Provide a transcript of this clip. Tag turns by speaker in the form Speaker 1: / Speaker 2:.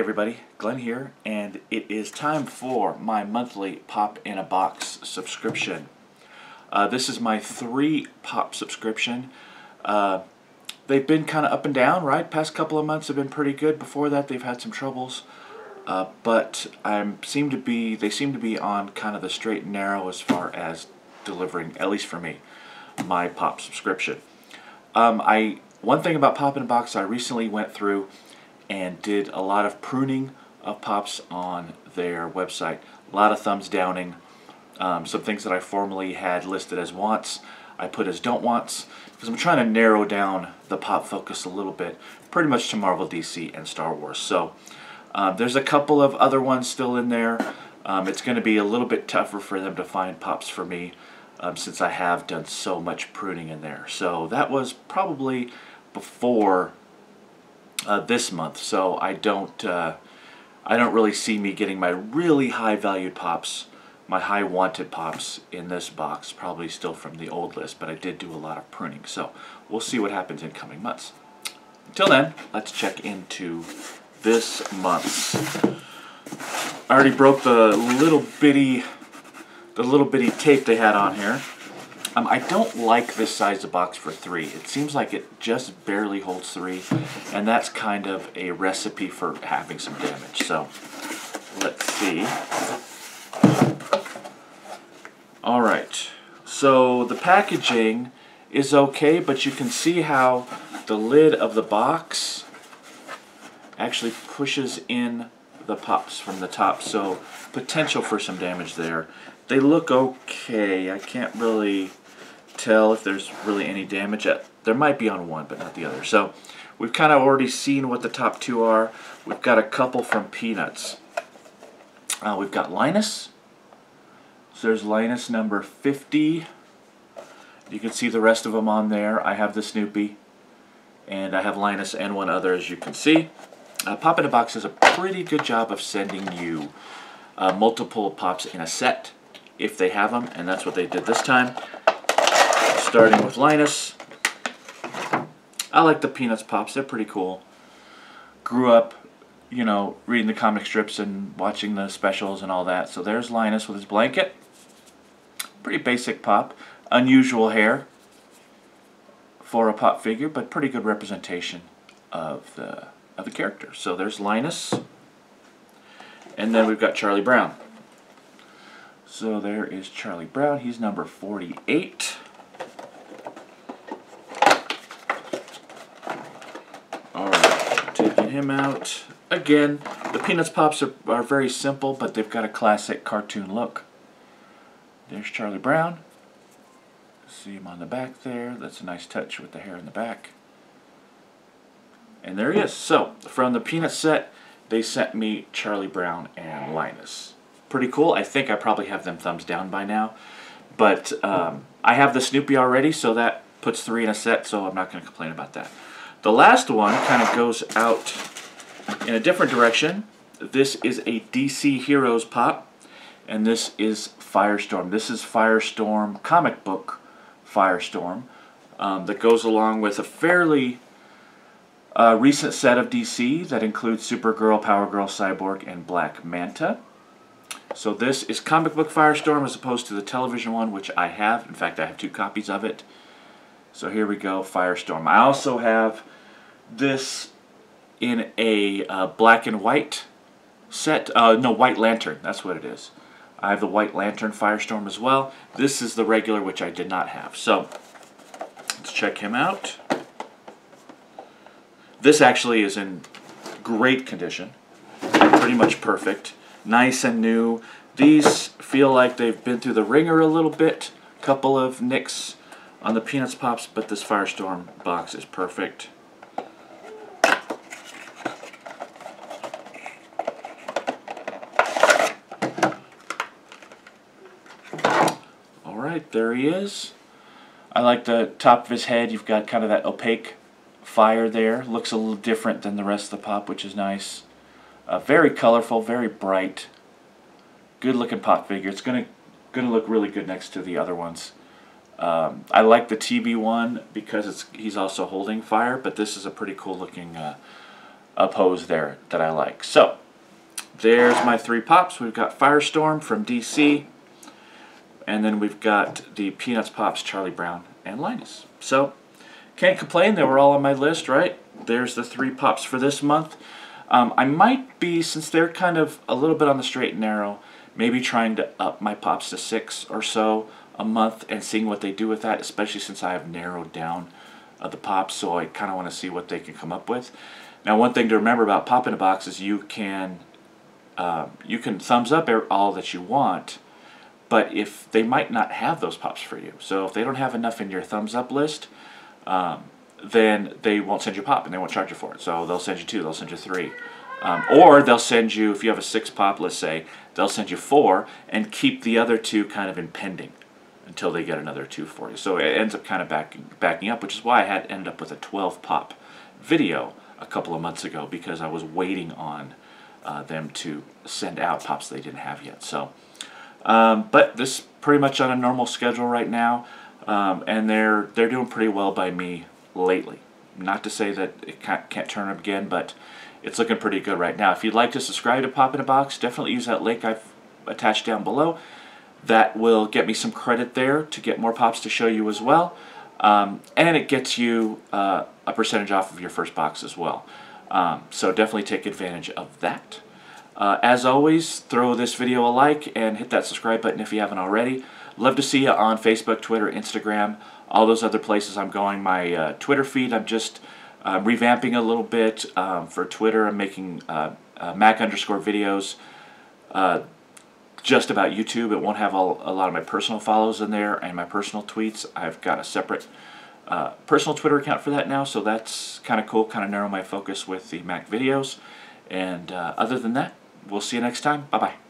Speaker 1: everybody, Glenn here, and it is time for my monthly Pop in a Box subscription. This is my 3 Pop subscription. They've been kind of up and down, right? Past couple of months have been pretty good. Before that they've had some troubles, but they seem to be on kind of the straight and narrow as far as delivering, at least for me, my Pop subscription. One thing about Pop in a Box, I recently went through and did a lot of pruning of Pops on their website. A lot of thumbs downing. Some things that I formerly had listed as wants, I put as don't wants, because I'm trying to narrow down the Pop focus a little bit, pretty much to Marvel, DC, and Star Wars. So there's a couple of other ones still in there. It's going to be a little bit tougher for them to find Pops for me, since I have done so much pruning in there. So that was probably before this month, so I don't really see me getting my really high valued Pops, my high wanted Pops in this box, probably still from the old list, but I did do a lot of pruning, so we'll see what happens in coming months. Until then, let's check into this month's. I already broke the little bitty tape they had on here. I don't like this size of box for 3. It seems like it just barely holds 3, and that's kind of a recipe for having some damage. So, let's see. Alright, so the packaging is okay, but you can see how the lid of the box actually pushes in the Pops from the top, so potential for some damage there. They look okay. I can't really tell if there's really any damage. There might be on one, but not the other. So we've kind of already seen what the top 2 are. We've got a couple from Peanuts. We've got Linus. So there's Linus number 50. You can see the rest of them on there. I have the Snoopy, and I have Linus and one other, as you can see. Pop in a Box does a pretty good job of sending you multiple Pops in a set, if they have them, and that's what they did this time. Starting with Linus. I like the Peanuts Pops, they're pretty cool. Grew up, you know, reading the comic strips and watching the specials and all that. So there's Linus with his blanket. Pretty basic Pop. Unusual hair for a Pop figure, but pretty good representation of the character. So there's Linus. And then we've got Charlie Brown. So there is Charlie Brown. He's number 48. Alright, taking him out. Again, the Peanuts Pops are very simple, but they've got a classic cartoon look. There's Charlie Brown. See him on the back there. That's a nice touch with the hair in the back. And there he is. So, from the Peanuts set, they sent me Charlie Brown and Linus. Pretty cool. I think I probably have them thumbs down by now. But I have the Snoopy already, so that puts 3 in a set, so I'm not going to complain about that. The last one kind of goes out in a different direction. This is a DC Heroes Pop, and this is Firestorm. This is Firestorm, comic book Firestorm, that goes along with a fairly recent set of DC that includes Supergirl, Power Girl, Cyborg, and Black Manta. So this is comic book Firestorm as opposed to the television one, which I have. In fact, I have 2 copies of it. So here we go, Firestorm. I also have this in a black and white set. No, White Lantern. That's what it is. I have the White Lantern Firestorm as well. This is the regular, which I did not have. So let's check him out. This actually is in great condition. Pretty much perfect. Nice and new. These feel like they've been through the ringer a little bit. Couple of nicks on the Peanuts Pops, but this Firestorm box is perfect. Alright, there he is. I like the top of his head. You've got kind of that opaque fire there. Looks a little different than the rest of the Pop, which is nice. Very colorful, very bright. Good looking Pop figure. It's gonna look really good next to the other ones. I like the TV one because he's also holding fire, but this is a pretty cool looking pose there that I like. So there's my 3 pops. We've got Firestorm from DC, and then we've got the Peanuts Pops, Charlie Brown and Linus. So can't complain, they were all on my list, right? There's the 3 pops for this month. I might be, since they're kind of a little bit on the straight and narrow, maybe trying to up my pops to 6 or so a month and seeing what they do with that, especially since I have narrowed down the pops, so I kind of want to see what they can come up with. Now, one thing to remember about Pop in a Box is you can thumbs up all that you want, but if they might not have those pops for you. So if they don't have enough in your thumbs up list, then they won't send you a pop and they won't charge you for it. So they'll send you 2, they'll send you 3. Or they'll send you, if you have a 6 pop, let's say, they'll send you 4 and keep the other 2 kind of in pending until they get another 2 for you. So it ends up kind of backing up, which is why I had ended up with a 12 pop video a couple of months ago, because I was waiting on them to send out pops they didn't have yet. So, but this is pretty much on a normal schedule right now, and they're doing pretty well by me lately. Not to say that it can't turn up again, but it's looking pretty good right now. If you'd like to subscribe to Pop in a Box, definitely use that link I've attached down below. That will get me some credit there to get more pops to show you as well. And it gets you a percentage off of your first box as well. So definitely take advantage of that. As always, throw this video a like and hit that subscribe button if you haven't already. Love to see you on Facebook, Twitter, Instagram, all those other places I'm going. My Twitter feed, I'm just revamping a little bit for Twitter. I'm making Mac_videos just about YouTube. It won't have a lot of my personal follows in there and my personal tweets. I've got a separate personal Twitter account for that now, so that's kind of cool, kind of narrow my focus with the Mac videos. And other than that, we'll see you next time. Bye-bye.